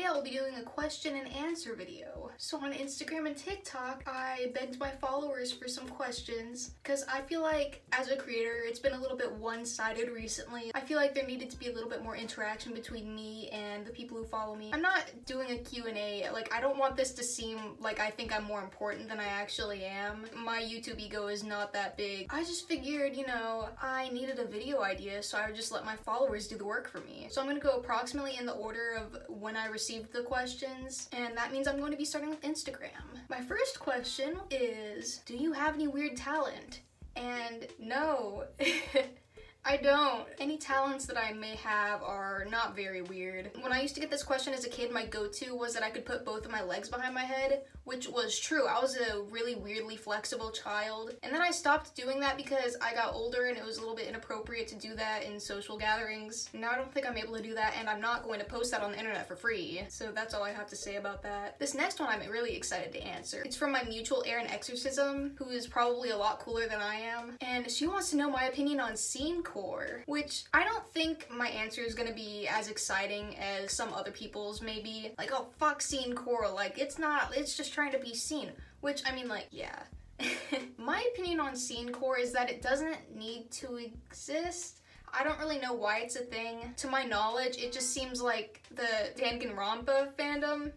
Today I will be doing a question and answer video. So on Instagram and TikTok, I begged my followers for some questions because I feel like as a creator, it's been a little bit one-sided recently. I feel like there needed to be a little bit more interaction between me and the people who follow me. I'm not doing a Q&A, like I don't want this to seem like I think I'm more important than I actually am. My YouTube ego is not that big. I just figured, you know, I needed a video idea, so I would just let my followers do the work for me. So I'm gonna go approximately in the order of when I received the questions, and that means I'm going to be starting with Instagram. My first question is, do you have any weird talent? And no. I don't. Any talents that I may have are not very weird. When I used to get this question as a kid, my go-to was that I could put both of my legs behind my head, which was true. I was a really weirdly flexible child. And then I stopped doing that because I got older and it was a little bit inappropriate to do that in social gatherings. Now I don't think I'm able to do that, and I'm not going to post that on the internet for free. So that's all I have to say about that. This next one I'm really excited to answer. It's from my mutual Erin Exorcism, who is probably a lot cooler than I am. And she wants to know my opinion on scenecore, which I don't think my answer is gonna be as exciting as some other people's maybe. Like, oh fuck scenecore, like it's just trying to be seen. Which, I mean, like, yeah. My opinion on scenecore is that it doesn't need to exist. I don't really know why it's a thing. To my knowledge, it just seems like the Danganronpa fandom,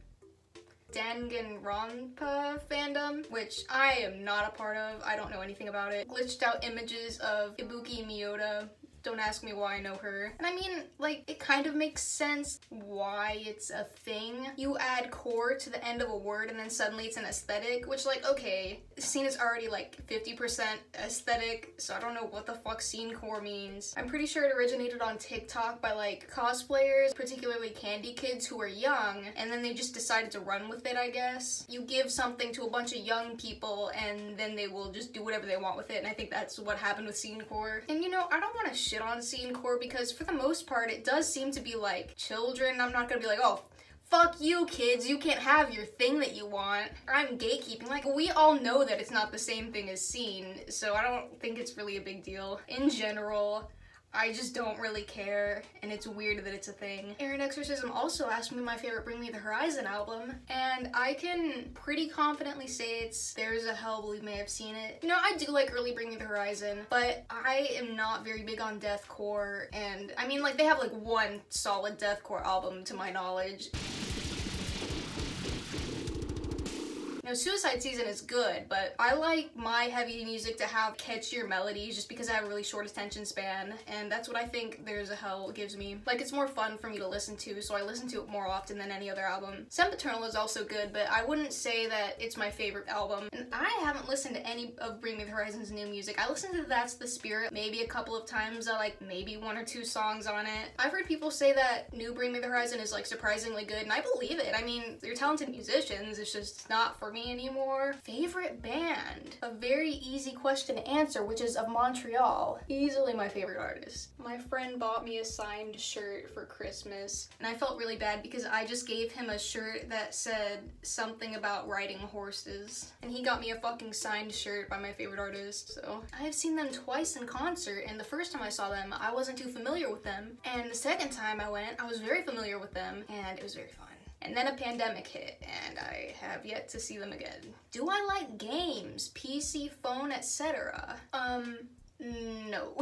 which I am not a part of. I don't know anything about it. Glitched out images of Ibuki Miyota. Don't ask me why I know her. And I mean, like, it kind of makes sense why it's a thing. You add core to the end of a word and then suddenly it's an aesthetic, which, like, okay, the scene is already like 50% aesthetic, so I don't know what the fuck scenecore means. I'm pretty sure it originated on TikTok by like cosplayers, particularly candy kids who are young, and then they just decided to run with it, I guess. You give something to a bunch of young people and then they will just do whatever they want with it, and I think that's what happened with scenecore. And you know, I don't want to shit on scenecore because for the most part it does seem to be like children. I'm not gonna be like, oh, fuck you kids, you can't have your thing that you want. Or I'm gatekeeping. Like, we all know that it's not the same thing as scene, so I don't think it's really a big deal. In general, I just don't really care, and it's weird that it's a thing. Erin Exorcism also asked me my favorite Bring Me the Horizon album, and I can pretty confidently say it's There's a Hell, Believe Me, I've Seen It. You know, I do like early Bring Me the Horizon, but I am not very big on deathcore, and I mean, like, they have like one solid deathcore album to my knowledge. No, Suicide Season is good, but I like my heavy music to have catchier melodies just because I have a really short attention span, and that's what I think There's a Hell gives me. Like, it's more fun for me to listen to, so I listen to it more often than any other album. Sempiternal is also good, but I wouldn't say that it's my favorite album. And I haven't listened to any of Bring Me the Horizon's new music. I listened to That's the Spirit maybe a couple of times. I like maybe 1 or 2 songs on it. I've heard people say that new Bring Me the Horizon is like surprisingly good, and I believe it. I mean, they're talented musicians, it's just not for me anymore. Favorite band? A very easy question to answer, which is of Montreal. Easily my favorite artist. My friend bought me a signed shirt for Christmas, and I felt really bad because I just gave him a shirt that said something about riding horses, and he got me a fucking signed shirt by my favorite artist. So I've seen them twice in concert, and the first time I saw them, I wasn't too familiar with them, and the second time I went, I was very familiar with them, and it was very fun. And then a pandemic hit, and I have yet to see them again. Do I like games, PC, phone, etc.? No.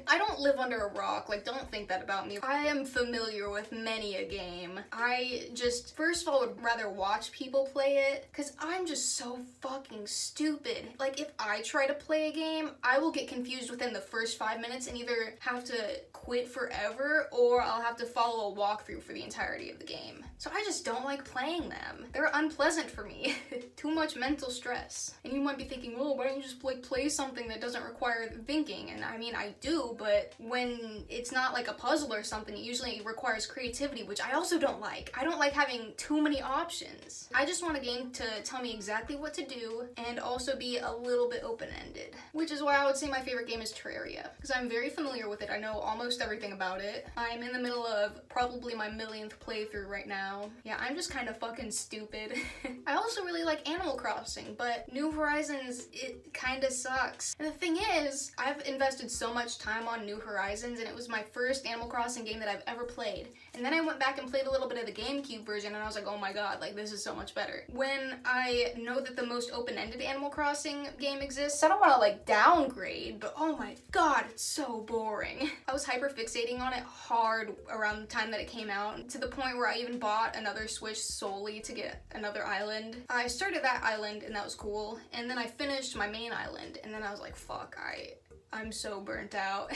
I don't live under a rock, like, don't think that about me. I am familiar with many a game. I just, first of all, would rather watch people play it, because I'm just so fucking stupid. Like, if I try to play a game, I will get confused within the first 5 minutes and either have to quit forever, or I'll have to follow a walkthrough for the entirety of the game. So I just don't like playing them. They're unpleasant for me. Too much mental stress. And you might be thinking, oh, why don't you just like play something that doesn't require thinking? And I mean, I do, but when it's not like a puzzle or something, it usually requires creativity, which I also don't like. I don't like having too many options. I just want a game to tell me exactly what to do and also be a little bit open-ended, which is why I would say my favorite game is Terraria, because I'm very familiar with it. I know almost everything about it. I'm in the middle of probably my millionth playthrough right now. Yeah, I'm just kind of fucking stupid. I also really like Animal Crossing, but New Horizons, it kind of sucks. And the thing is, I've I've invested so much time on New Horizons, and it was my first Animal Crossing game that I've ever played. And then I went back and played a little bit of the GameCube version, and I was like, oh my god, like, this is so much better. When I know that the most open-ended Animal Crossing game exists, I don't want to, like, downgrade, but oh my god, it's so boring. I was hyper-fixating on it hard around the time that it came out, to the point where I even bought another Switch solely to get another island. I started that island, and that was cool, and then I finished my main island, and then I was like, fuck, I'm so burnt out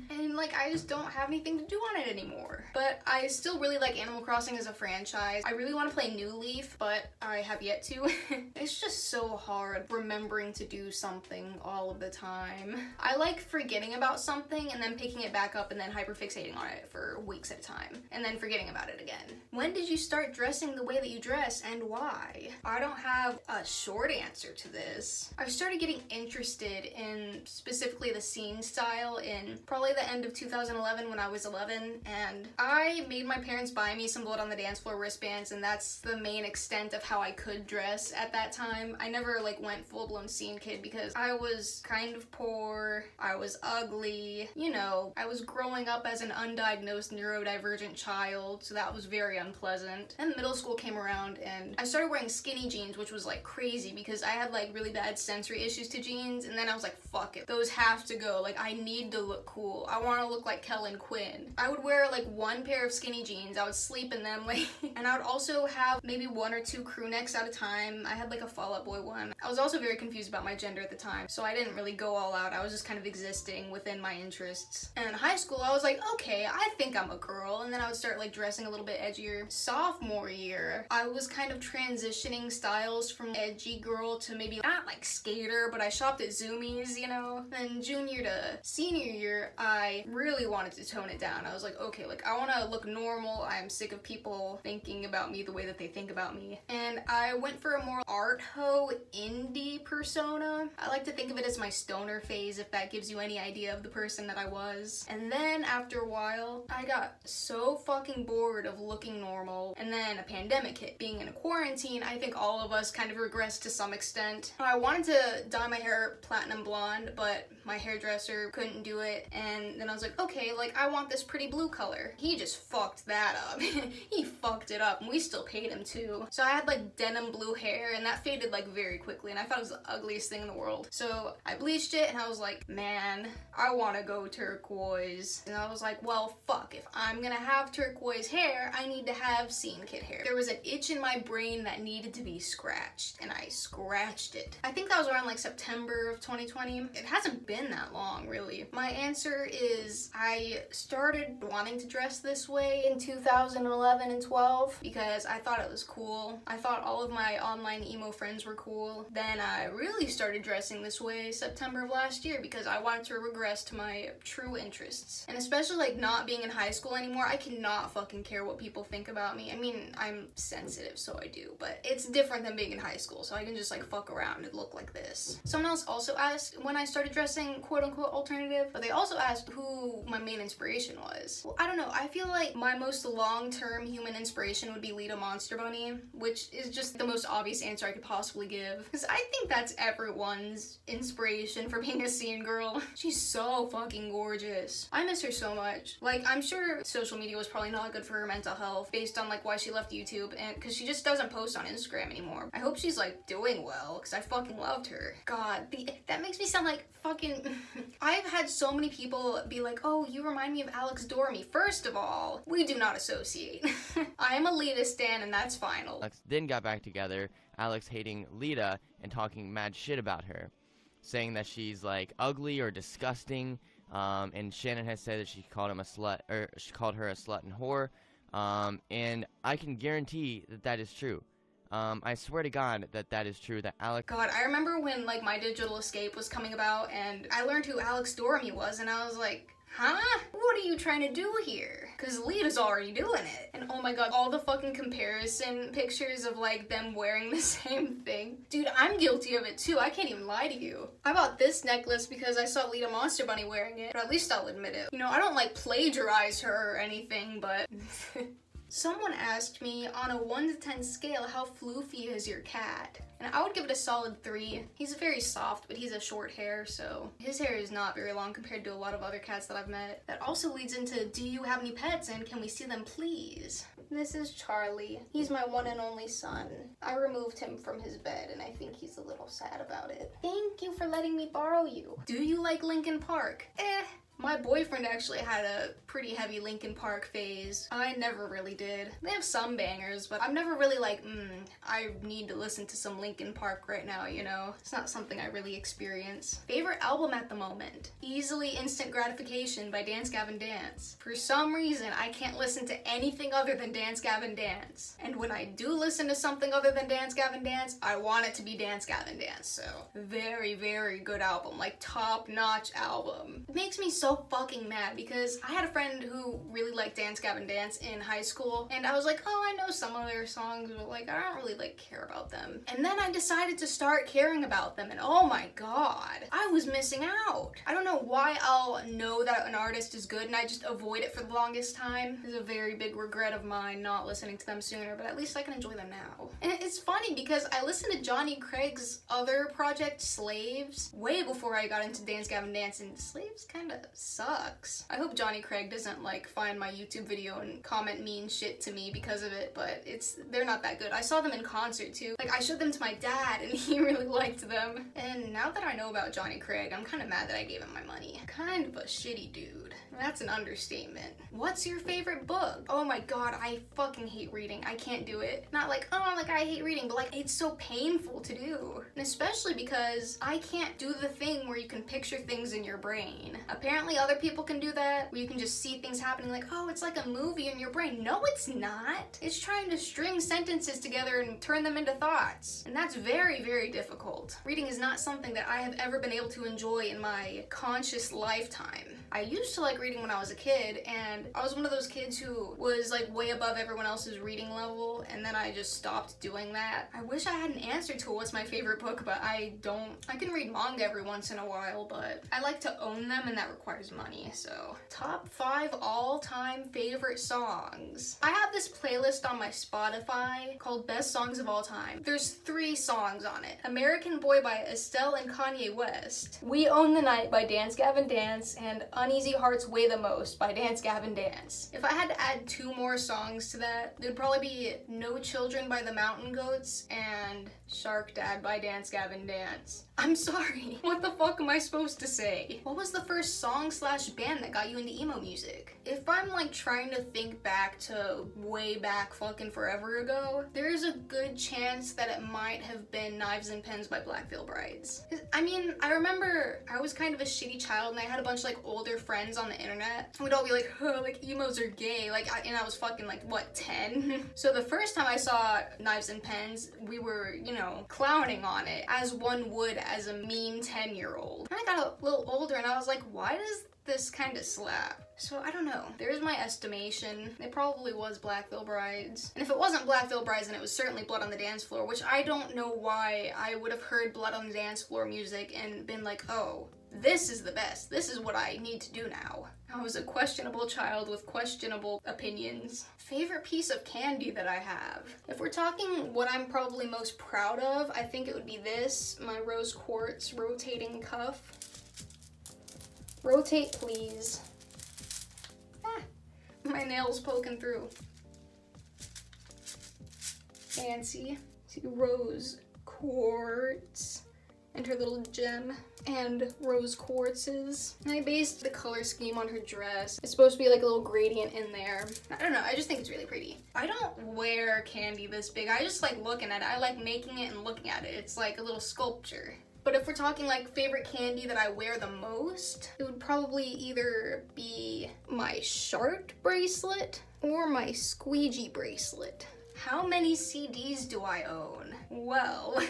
and like I just don't have anything to do on it anymore. But I still really like Animal Crossing as a franchise. I really want to play New Leaf, but I have yet to. It's just so hard remembering to do something all of the time. I like forgetting about something and then picking it back up and then hyperfixating on it for weeks at a time and then forgetting about it again. When did you start dressing the way that you dress and why? I don't have a short answer to this. I started getting interested in specifically the scene style in probably the end of 2011 when I was 11, and I made my parents buy me some Blood on the Dance Floor wristbands, and that's the main extent of how I could dress at that time. I never like went full-blown scene kid because I was kind of poor, I was ugly, you know, I was growing up as an undiagnosed neurodivergent child, so that was very unpleasant. And middle school came around and I started wearing skinny jeans, which was like crazy because I had like really bad sensory issues to jeans, and then I was like, fuck it, those have to go. Like, I need to look cool. I want to look like Kellen Quinn. I would wear like one pair of skinny jeans, I would sleep in them, like, and I would also have maybe one or two crew necks at a time. I had like a Fall Out Boy one. I was also very confused about my gender at the time, so I didn't really go all out. I was just kind of existing within my interests. And in high school, I was like, okay, I think I'm a girl, and then I would start like dressing a little bit edgier. Sophomore year, I was kind of transitioning styles from edgy girl to maybe not like skater, but I shopped at Zoomies, you know? Then junior to senior year, I really wanted to tone it down. I was like, okay, like I want to look normal. I'm sick of people thinking about me the way that they think about me. And I went for a more art ho indie persona. I like to think of it as my stoner phase, if that gives you any idea of the person that I was. And then after a while, I got so fucking bored of looking normal. And then a pandemic hit. Being in a quarantine, I think all of us kind of regressed to some extent. I wanted to dye my hair platinum blonde, but my hairdresser couldn't do it, and then I was like, okay, like I want this pretty blue color. He just fucked that up. He fucked it up, and we still paid him too. So I had like denim blue hair, and that faded like very quickly, and I thought it was the ugliest thing in the world. So I bleached it, and I was like, man, I want to go turquoise. And I was like, well, fuck, if I'm gonna have turquoise hair, I need to have scene kid hair. There was an itch in my brain that needed to be scratched, and I scratched it. I think that was around like September of 2020. It hasn't been that long, really. My answer is I started wanting to dress this way in 2011 and 12 because I thought it was cool. I thought all of my online emo friends were cool. Then I really started dressing this way September of last year because I wanted to regress to my true interests. And especially like not being in high school anymore, I cannot fucking care what people think about me. I mean, I'm sensitive, so I do, but it's different than being in high school, so I can just like fuck around and look like this. Someone else also asked when I started dressing quote-unquote alternative, but they also asked who my main inspiration was. Well, I don't know, I feel like my most long-term human inspiration would be Lita Monster Bunny, which is just the most obvious answer I could possibly give, because I think that's everyone's inspiration for being a scene girl. She's so fucking gorgeous. I miss her so much. Like, I'm sure social media was probably not good for her mental health based on like why she left YouTube, and because she just doesn't post on Instagram anymore. I hope she's like doing well, because I fucking loved her. God, that makes me sound like fucking I've had so many people be like, oh, you remind me of Alex Dormy. First of all, we do not associate. I am a Lita stan, and that's final. Alex then got back together, Alex hating Lita and talking mad shit about her, saying that she's like ugly or disgusting, and Shannon has said that she called him a slut, or she called her a slut and whore, and I can guarantee that that is true. I swear to God that that is true, that Alex... God, I remember when, like, My Digital Escape was coming about, and I learned who Alex Dormy was, and I was like, huh? What are you trying to do here? Because Lita's already doing it. And oh my god, all the fucking comparison pictures of, like, them wearing the same thing. Dude, I'm guilty of it, too. I can't even lie to you. I bought this necklace because I saw Lita Monster Bunny wearing it, but at least I'll admit it. You know, I don't, like, plagiarize her or anything, but... Someone asked me on a 1 to 10 scale, how floofy is your cat? And I would give it a solid 3. He's very soft, but he's a short hair, so his hair is not very long compared to a lot of other cats that I've met. That also leads into, do you have any pets and can we see them please? This is Charlie. He's my one and only son. I removed him from his bed and I think he's a little sad about it. Thank you for letting me borrow you. Do you like Linkin Park? My boyfriend actually had a pretty heavy Linkin Park phase. I never really did. They have some bangers, but I'm never really like, I need to listen to some Linkin Park right now, you know? It's not something I really experience. Favorite album at the moment? Easily Instant Gratification by Dance Gavin Dance. For some reason, I can't listen to anything other than Dance Gavin Dance. And when I do listen to something other than Dance Gavin Dance, I want it to be Dance Gavin Dance. So, very, very good album. Like, top-notch album. It makes me so fucking mad because I had a friend who really liked Dance Gavin Dance in high school, and I was like, oh, I know some of their songs, but like I don't really like care about them. And then I decided to start caring about them, and oh my god, I was missing out. I don't know why I'll know that an artist is good and I just avoid it for the longest time. It's a very big regret of mine not listening to them sooner, but at least I can enjoy them now. And it's funny because I listened to Johnny Craig's other project, Slaves, way before I got into Dance Gavin Dance, and Slaves kinda sucks. I hope Johnny Craig doesn't like find my YouTube video and comment mean shit to me because of it, but they're not that good. I saw them in concert too. Like I showed them to my dad and he really liked them. And now that I know about Johnny Craig, I'm kind of mad that I gave him my money. Kind of a shitty dude. That's an understatement. What's your favorite book? Oh my god, I fucking hate reading. I can't do it. Not like, oh, like I hate reading, but like it's so painful to do. And especially because I can't do the thing where you can picture things in your brain. Apparently other people can do that, where you can just see things happening like, oh, it's like a movie in your brain. No, it's not. It's trying to string sentences together and turn them into thoughts. And that's very, very difficult. Reading is not something that I have ever been able to enjoy in my conscious lifetime. I used to like reading when I was a kid, and I was one of those kids who was like way above everyone else's reading level, and then I just stopped doing that. I wish I had an answer to what's my favorite book, but I don't. I can read manga every once in a while, but I like to own them, and that requires money, so. Top 5 all-time favorite songs. I have this playlist on my Spotify called Best Songs of All Time. There's 3 songs on it. American Boy by Estelle and Kanye West, We Own the Night by Dance Gavin Dance, and Uneasy Hearts Weigh the Most by Dance Gavin Dance. If I had to add 2 more songs to that, there'd probably be No Children by the Mountain Goats and Shark Dad by Dance Gavin Dance. I'm sorry. What the fuck am I supposed to say? What was the first song / band that got you into emo music? If I'm like trying to think back to way back fucking forever ago, there's a good chance that it might have been Knives and Pens by Black Veil Brides. I mean, I remember I was kind of a shitty child and I had a bunch of like older friends on the internet. We'd all be like, oh, like emos are gay. Like, and I was fucking like, what, 10? So the first time I saw Knives and Pens, we were, you know, clowning on it as one would as a mean 10-year-old. And I got a little older and I was like, why does this kind of slap? So I don't know. There's my estimation. It probably was Black Veil Brides. And if it wasn't Black Veil Brides, then it was certainly Blood on the Dance Floor, which I don't know why I would have heard Blood on the Dance Floor music and been like, oh, this is the best. This is what I need to do now. I was a questionable child with questionable opinions. Favorite piece of candy that I have? If we're talking what I'm probably most proud of, I think it would be this, my rose quartz rotating cuff. Rotate, please. Ah, my nail's poking through. Fancy. See, rose quartz. And her little gem. And rose quartzes. And I based the color scheme on her dress. It's supposed to be like a little gradient in there. I don't know, I just think it's really pretty. I don't wear candy this big. I just like looking at it. I like making it and looking at it. It's like a little sculpture. But if we're talking like favorite candy that I wear the most, it would probably either be my Shart bracelet or my squeegee bracelet. How many CDs do I own? Well,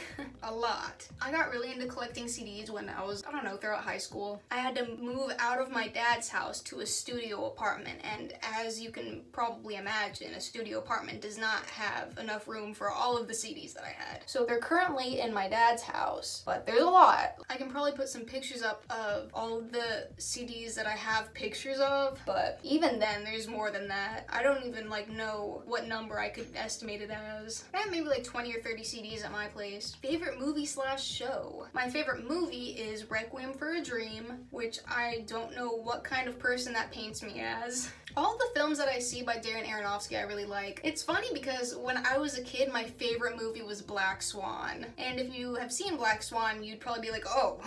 a lot. I got really into collecting CDs when I was, I don't know, throughout high school. I had to move out of my dad's house to a studio apartment, and as you can probably imagine, a studio apartment does not have enough room for all of the CDs that I had. So they're currently in my dad's house, but there's a lot. I can probably put some pictures up of all of the CDs that I have pictures of, but even then, there's more than that. I don't even know what number I could estimate it as. I have maybe 20 or 30 CDs at my place. Favorite movie / show? My favorite movie is Requiem for a Dream, which I don't know what kind of person that paints me as. All the films that I see by Darren Aronofsky I really like. It's funny because when I was a kid, my favorite movie was Black Swan. And if you have seen Black Swan, you'd probably be like, oh.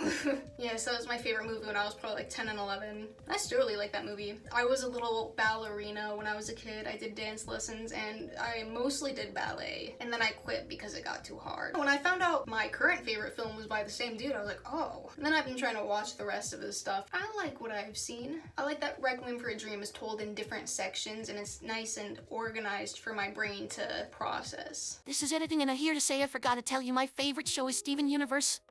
Yes, that was my favorite movie when I was probably 10 and 11. I still really like that movie. I was a little ballerina when I was a kid. I did dance lessons and I mostly did ballet. And then I quit because it got too hard. When I found out my current favorite film was by the same dude, I was like, oh. And then I've been trying to watch the rest of his stuff. I like what I've seen. I like that Requiem for a Dream is told in different sections and it's nice and organized for my brain to process. This is editing and I'm here to say I forgot to tell you my favorite show is Steven Universe.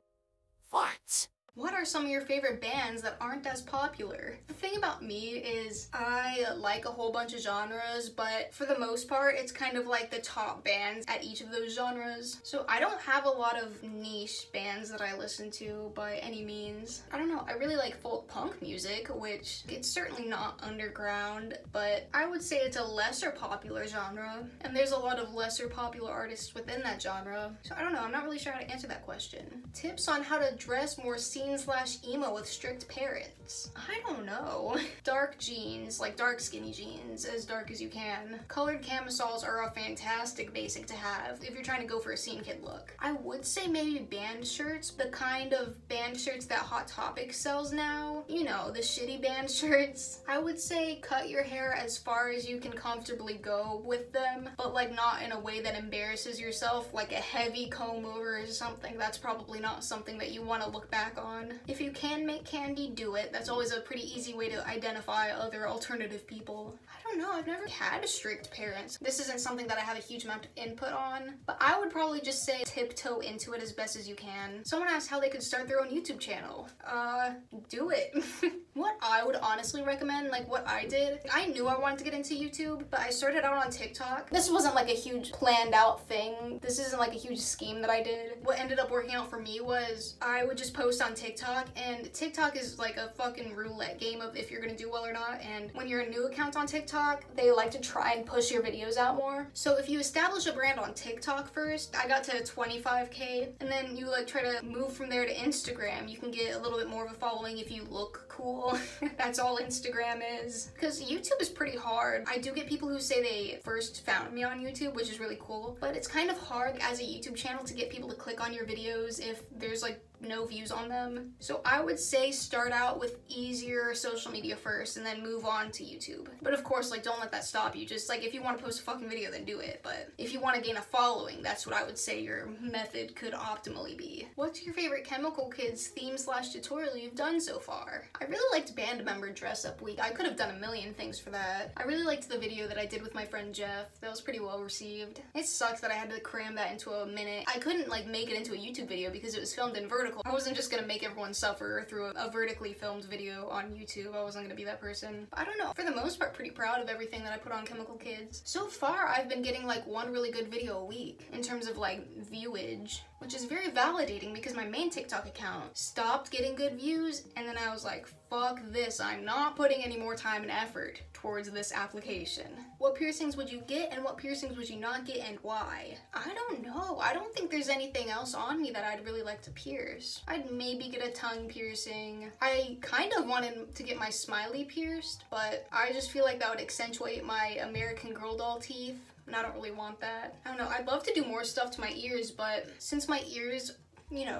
Farts. What are some of your favorite bands that aren't as popular? The thing about me is I like a whole bunch of genres, but for the most part, it's kind of like the top bands at each of those genres. So I don't have a lot of niche bands that I listen to by any means. I don't know, I really like folk punk music, which it's certainly not underground, but I would say it's a lesser popular genre, and there's a lot of lesser popular artists within that genre. So I don't know, I'm not really sure how to answer that question. Tips on how to dress more /emo with strict parents. I don't know. Dark jeans, dark skinny jeans, as dark as you can. Colored camisoles are a fantastic basic to have if you're trying to go for a scene kid look. I would say maybe band shirts, the kind of band shirts that Hot Topic sells now. You know, the shitty band shirts. I would say cut your hair as far as you can comfortably go with them, but not in a way that embarrasses yourself, like a heavy comb over or something. That's probably not something that you want to look back on. If you can make candy, do it. That's always a pretty easy way to identify other alternative people. I don't know, I've never had strict parents. This isn't something that I have a huge amount of input on, but I would probably just say tiptoe into it as best as you can. Someone asked how they could start their own YouTube channel. Do it. What I would honestly recommend, what I did, I knew I wanted to get into YouTube, but I started out on TikTok. This wasn't a huge planned out thing. This isn't a huge scheme that I did. What ended up working out for me was I would just post on TikTok, and TikTok is a fucking roulette game of if you're gonna do well or not, and when you're a new account on TikTok, they like to try and push your videos out more. So if you establish a brand on TikTok first, I got to 25K, and then you try to move from there to Instagram. You can get a little bit more of a following if you look cool. That's all Instagram is. Because YouTube is pretty hard. I do get people who say they first found me on YouTube, which is really cool, but it's kind of hard as a YouTube channel to get people to click on your videos if there's no views on them. So I would say start out with easier social media first and then move on to YouTube. But of course, don't let that stop you. Just if you want to post a fucking video, then do it. But if you want to gain a following, that's what I would say your method could optimally be. What's your favorite Chemical Kids theme / tutorial you've done so far? I really liked band member dress up week. I could have done a million things for that. I really liked the video that I did with my friend Jeff. That was pretty well received. It sucks that I had to cram that into a minute. I couldn't make it into a YouTube video because it was filmed in vertical. I wasn't just gonna make everyone suffer through a vertically filmed video on YouTube. I wasn't gonna be that person. But I don't know. For the most part, pretty proud of everything that I put on Chemical Kids. So far, I've been getting one really good video a week in terms of viewage, which is very validating because my main TikTok account stopped getting good views, and then I was like, fuck this, I'm not putting any more time and effort towards this application. What piercings would you get and what piercings would you not get and why? I don't know. I don't think there's anything else on me that I'd really like to pierce. I'd maybe get a tongue piercing. I kind of wanted to get my smiley pierced, but I just feel like that would accentuate my American Girl doll teeth, and I don't really want that. I don't know, I'd love to do more stuff to my ears, but since my ears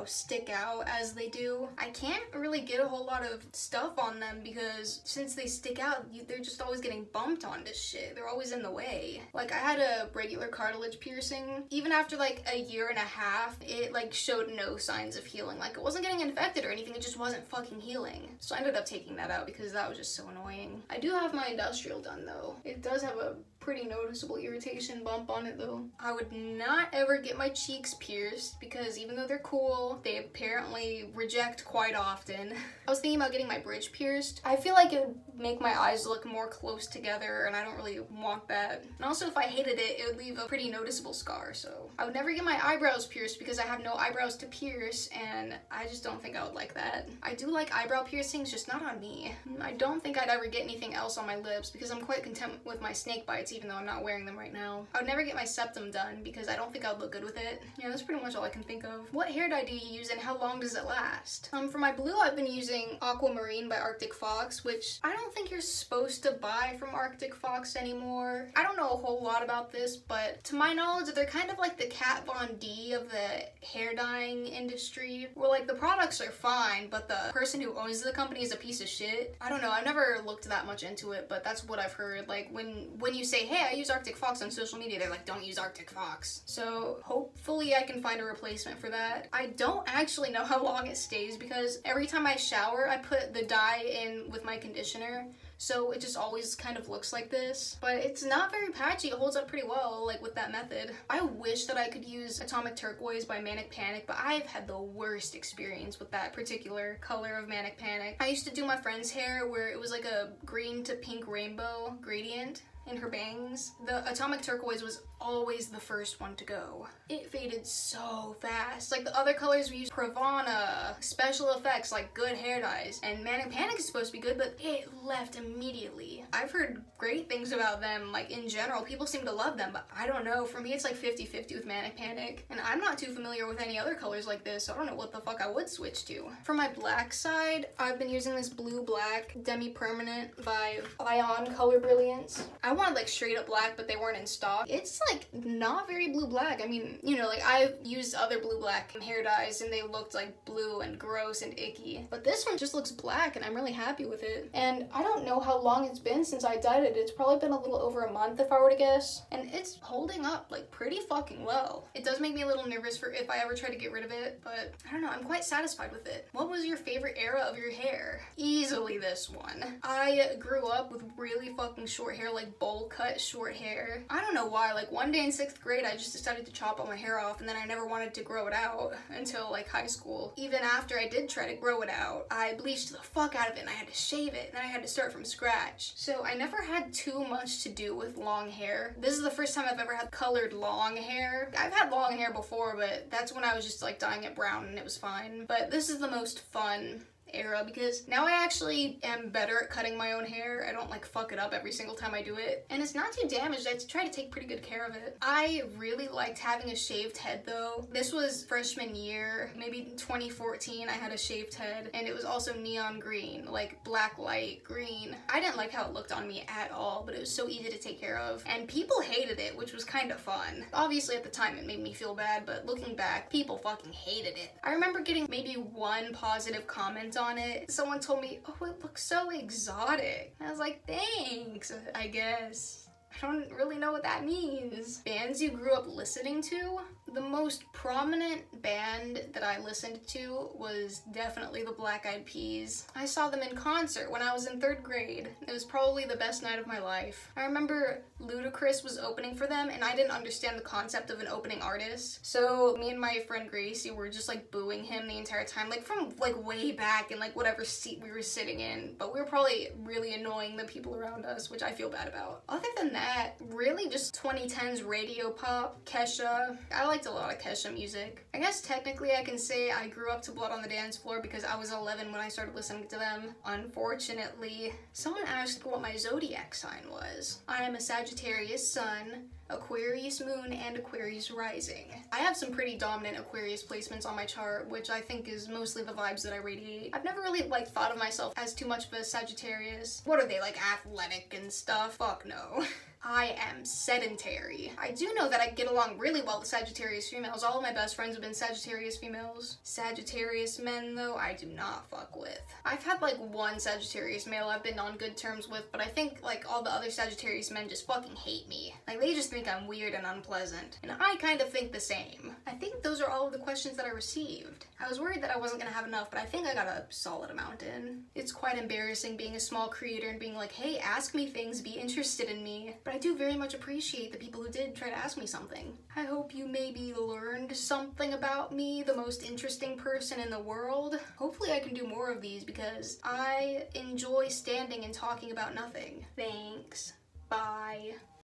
stick out as they do, I can't really get a whole lot of stuff on them because since they stick out, they're just always getting bumped onto shit. They're always in the way. I had a regular cartilage piercing. Even after a year and a half, it showed no signs of healing. It wasn't getting infected or anything, it just wasn't fucking healing. So I ended up taking that out because that was just so annoying. I do have my industrial done though. It does have a pretty noticeable irritation bump on it though. I would not ever get my cheeks pierced because even though they're cool, they apparently reject quite often. I was thinking about getting my bridge pierced. I feel like it would make my eyes look more close together and I don't really want that. And also if I hated it, it would leave a pretty noticeable scar, so. I would never get my eyebrows pierced because I have no eyebrows to pierce and I just don't think I would like that. I do like eyebrow piercings, just not on me. I don't think I'd ever get anything else on my lips because I'm quite content with my snake bites even though I'm not wearing them right now. I would never get my septum done because I don't think I would look good with it. Yeah, that's pretty much all I can think of. What hair dye do you use and how long does it last? For my blue, I've been using Aquamarine by Arctic Fox, which I don't think you're supposed to buy from Arctic Fox anymore. I don't know a whole lot about this, but to my knowledge, they're kind of like the Kat Von D of the hair dyeing industry, where like the products are fine, but the person who owns the company is a piece of shit. I don't know, I've never looked that much into it, but that's what I've heard. Like when you say, hey, I use Arctic Fox on social media, they're like, don't use Arctic Fox. So hopefully I can find a replacement for that. I don't actually know how long it stays because every time I shower, I put the dye in with my conditioner. So it just always kind of looks like this, but it's not very patchy. It holds up pretty well, like with that method. I wish that I could use Atomic Turquoise by Manic Panic, but I've had the worst experience with that particular color of Manic Panic. I used to do my friend's hair where it was like a green to pink rainbow gradient in her bangs. The Atomic Turquoise was always the first one to go. It faded so fast. Like the other colors we used, Pravana, Special Effects, like good hair dyes, and Manic Panic is supposed to be good, but it left immediately. I've heard great things about them, like in general, people seem to love them, but I don't know, for me it's like 50-50 with Manic Panic, and I'm not too familiar with any other colors like this, so I don't know what the fuck I would switch to. For my black side, I've been using this Blue Black Demi-Permanent by Ion Color Brilliance. I wanted like straight up black, but they weren't in stock. It's like not very blue black. I mean, you know, like I've used other blue black hair dyes and they looked like blue and gross and icky, but this one just looks black and I'm really happy with it. And I don't know how long it's been since I dyed it. It's probably been a little over a month if I were to guess, and it's holding up like pretty fucking well. It does make me a little nervous for if I ever try to get rid of it, but I don't know, I'm quite satisfied with it. What was your favorite era of your hair? Easily this one. I grew up with really fucking short hair, like bowl cut short hair. I don't know why, like one day in 6th grade I just decided to chop all my hair off and then I never wanted to grow it out until like high school. Even after I did try to grow it out, I bleached the fuck out of it and I had to shave it and then I had to start from scratch. So I never had too much to do with long hair. This is the first time I've ever had colored long hair. I've had long hair before, but that's when I was just like dyeing it brown and it was fine. But this is the most fun era because now I actually am better at cutting my own hair. I don't like fuck it up every single time I do it, and it's not too damaged. I try to take pretty good care of it. I really liked having a shaved head though. This was freshman year, maybe 2014. I had a shaved head and it was also neon green, like black light green. I didn't like how it looked on me at all, but it was so easy to take care of and people hated it, which was kind of fun. Obviously at the time it made me feel bad, but looking back, people fucking hated it. I remember getting maybe one positive comment on it. Someone told me, oh, it looks so exotic. I was like, thanks, I guess. I don't really know what that means. Bands you grew up listening to? The most prominent band that I listened to was definitely the Black Eyed Peas. I saw them in concert when I was in 3rd grade. It was probably the best night of my life. I remember Ludacris was opening for them and I didn't understand the concept of an opening artist. So me and my friend Gracie were just like booing him the entire time, like from like way back in like whatever seat we were sitting in. But we were probably really annoying the people around us, which I feel bad about. Other than that, really just 2010s radio pop, Kesha. I liked a lot of Kesha music. I guess technically I can say I grew up to Blood on the Dance Floor because I was 11 when I started listening to them. Unfortunately, someone asked what my zodiac sign was. I am a Sagittarius sun, Aquarius moon, and Aquarius rising. I have some pretty dominant Aquarius placements on my chart, which I think is mostly the vibes that I radiate. I've never really like thought of myself as too much of a Sagittarius. What are they, like athletic and stuff? Fuck no. I am sedentary. I do know that I get along really well with Sagittarius females. All of my best friends have been Sagittarius females. Sagittarius men, though, I do not fuck with. I've had like one Sagittarius male I've been on good terms with, but I think like all the other Sagittarius men just fucking hate me. Like they just think I'm weird and unpleasant. And I kind of think the same. I think those are all of the questions that I received. I was worried that I wasn't gonna have enough, but I think I got a solid amount in. It's quite embarrassing being a small creator and being like, hey, ask me things, be interested in me. But I do very much appreciate the people who did try to ask me something. I hope you maybe learned something about me, the most interesting person in the world. Hopefully I can do more of these because I enjoy standing and talking about nothing. Thanks. Bye.